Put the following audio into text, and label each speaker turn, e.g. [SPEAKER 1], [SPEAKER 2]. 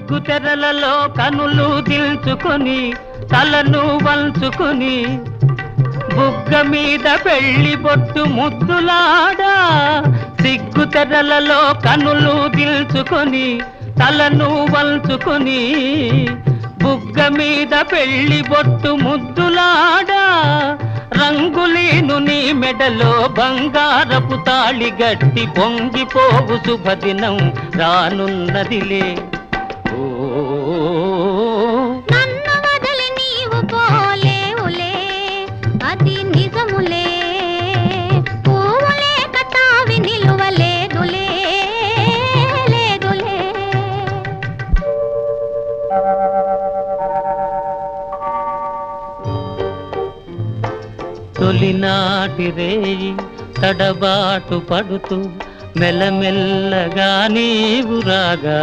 [SPEAKER 1] సిగ్గు తెరలలో కనులు దిల్చుకొని తలను వంచుకొని బుగ్గ మీద పెళ్లి బొట్టు ముద్దులాడా సిగ్గు తెరలలో కనులు దిల్చుకొని తలను వంచుకొని బుగ్గ మీద పెళ్లి బొట్టు ముద్దులాడా రంగులీను నీ మెడలో బంగారపు తాళి గట్టి పొంగిపోవు శుభదినం రానున్నదిలే.
[SPEAKER 2] నన్ను వదిలి నీవు పోలేవులే, అది నిజములే. పువ్వులే కతావి నిలువలేదులే, లేదులే.
[SPEAKER 1] తొలినాటి రేయి తడబాటు పడుతూ మెల్లమెల్లగా నీవు రాగా